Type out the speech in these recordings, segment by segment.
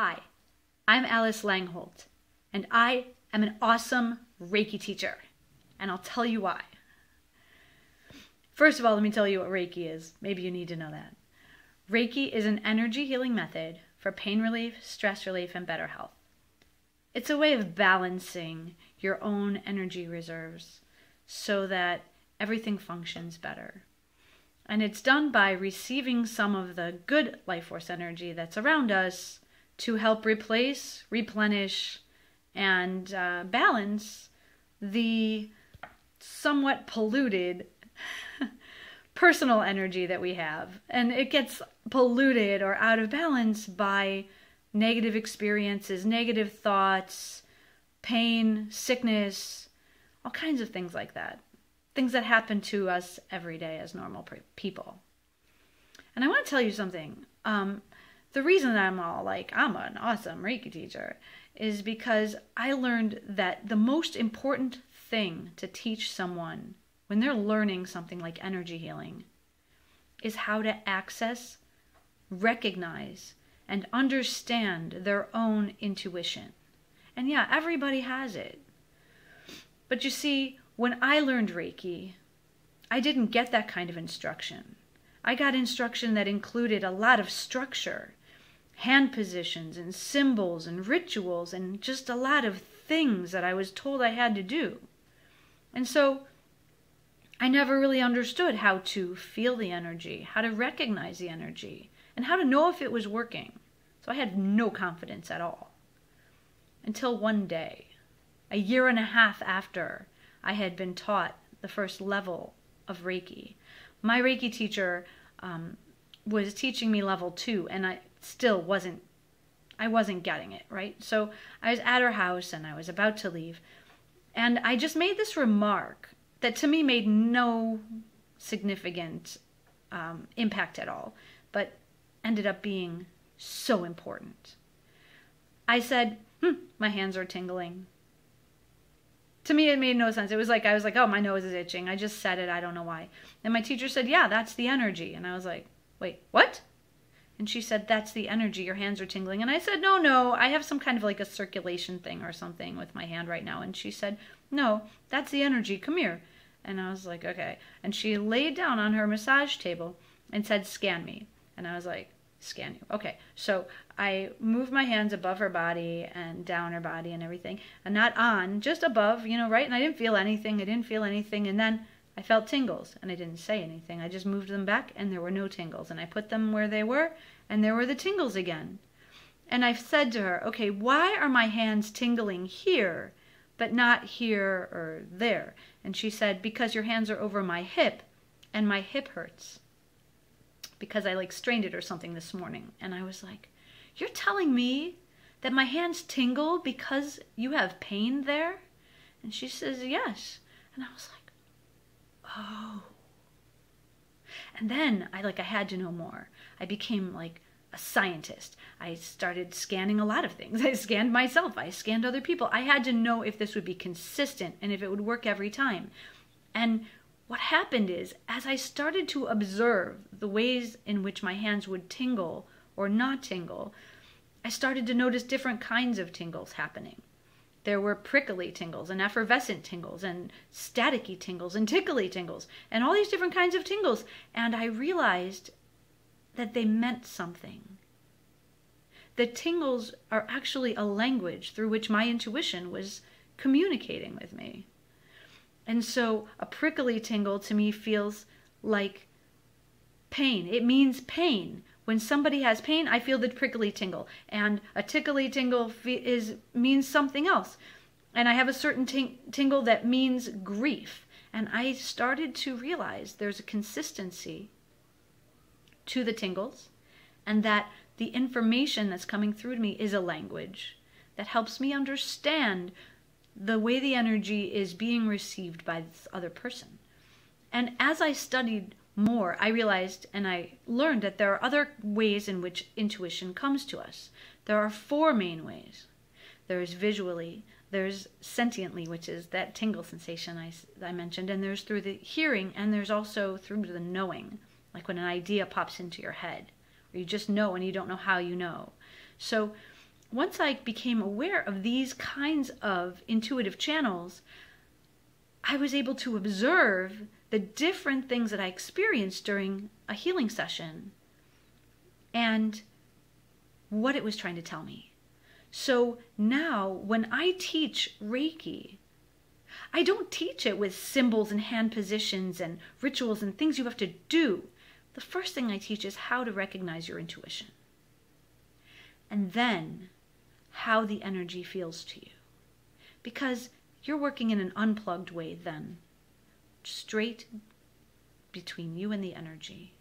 Hi, I'm Alice Langholt, and I am an awesome Reiki teacher, and I'll tell you why. First of all, let me tell you what Reiki is. Maybe you need to know that. Reiki is an energy healing method for pain relief, stress relief, and better health. It's a way of balancing your own energy reserves so that everything functions better. And it's done by receiving some of the good life force energy that's around us to help replace, replenish, and balance the somewhat polluted personal energy that we have. And it gets polluted or out of balance by negative experiences, negative thoughts, pain, sickness, all kinds of things like that. Things that happen to us every day as normal people. And I want to tell you something. The reason I'm all like, I'm an awesome Reiki teacher is because I learned that the most important thing to teach someone when they're learning something like energy healing is how to access, recognize, and understand their own intuition. And yeah, everybody has it. But you see, when I learned Reiki, I didn't get that kind of instruction. I got instruction that included a lot of structure, hand positions and symbols and rituals and just a lot of things that I was told I had to do. And so I never really understood how to feel the energy, how to recognize the energy, and how to know if it was working. So I had no confidence at all. Until one day, a year and a half after I had been taught the first level of Reiki, my Reiki teacher was teaching me level 2, and I still wasn't getting it, right? So I was at her house and I was about to leave, and I just made this remark that to me made no significant impact at all, but ended up being so important. I said, my hands are tingling. To me, it made no sense. It was like, I was like, oh, my nose is itching. I just said it. I don't know why. And my teacher said, yeah, that's the energy. And I was like, wait, what? And she said, that's the energy. Your hands are tingling. And I said, no, I have some kind of like a circulation thing or something with my hand right now. And she said, no, that's the energy. Come here. And I was like, okay. And she laid down on her massage table and said, scan me. And I was like, scan you. Okay. So I moved my hands above her body and down her body and everything. And not on, just above, right? And I didn't feel anything. And then I felt tingles and I didn't say anything. I just moved them back and there were no tingles. And I put them where they were and there were the tingles again. And I said to her, okay, why are my hands tingling here but not here or there? And she said, because your hands are over my hip and my hip hurts. Because I strained it or something this morning. And I was like, you're telling me that my hands tingle because you have pain there? And she says, yes. And I was like, oh. And then I had to know more. I became a scientist. I started scanning a lot of things. I scanned myself. I scanned other people. I had to know if this would be consistent and if it would work every time. And what happened is, as I started to observe the ways in which my hands would tingle or not tingle, I started to notice different kinds of tingles happening. There were prickly tingles and effervescent tingles and staticky tingles and tickly tingles and all these different kinds of tingles. And I realized that they meant something. The tingles are actually a language through which my intuition was communicating with me. And so a prickly tingle to me feels like pain. It means pain. When somebody has pain, I feel the prickly tingle. And a tickly tingle means something else. And I have a certain tingle that means grief. And I started to realize there's a consistency to the tingles, and that the information that's coming through to me is a language that helps me understand the way the energy is being received by this other person. And as I studied more, I realized and I learned that there are other ways in which intuition comes to us. There are 4 main ways. There's visually, there's sentiently, which is that tingle sensation I mentioned, and there's through the hearing, and there's also through the knowing, like when an idea pops into your head, or you just know and you don't know how you know. So once I became aware of these kinds of intuitive channels, I was able to observe the different things that I experienced during a healing session and what it was trying to tell me. So now when I teach Reiki, I don't teach it with symbols and hand positions and rituals and things you have to do. The first thing I teach is how to recognize your intuition. And then how the energy feels to you. Because you're working in an unplugged way then. Straight between you and the energy.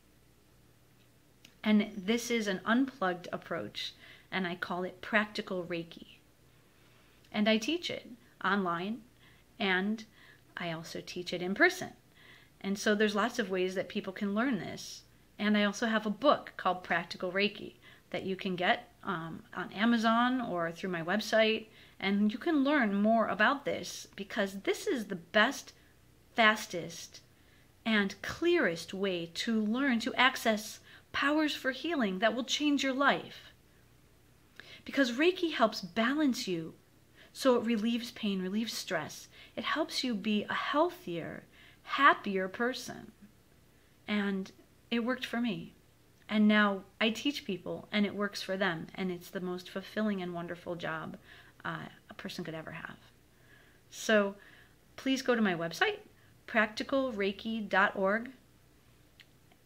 And this is an unplugged approach, and I call it practical Reiki. And I teach it online, and I also teach it in person. And so there's lots of ways that people can learn this. And I also have a book called Practical Reiki that you can get on Amazon or through my website. And you can learn more about this because this is the best, fastest, and clearest way to learn to access powers for healing that will change your life. Because Reiki helps balance you so it relieves pain, relieves stress. It helps you be a healthier, happier person. And it worked for me. And now I teach people and it works for them. And it's the most fulfilling and wonderful job a person could ever have. So please go to my website, practicalreiki.org,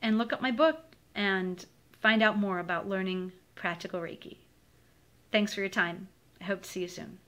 and look up my book and find out more about learning practical Reiki. Thanks for your time. I hope to see you soon.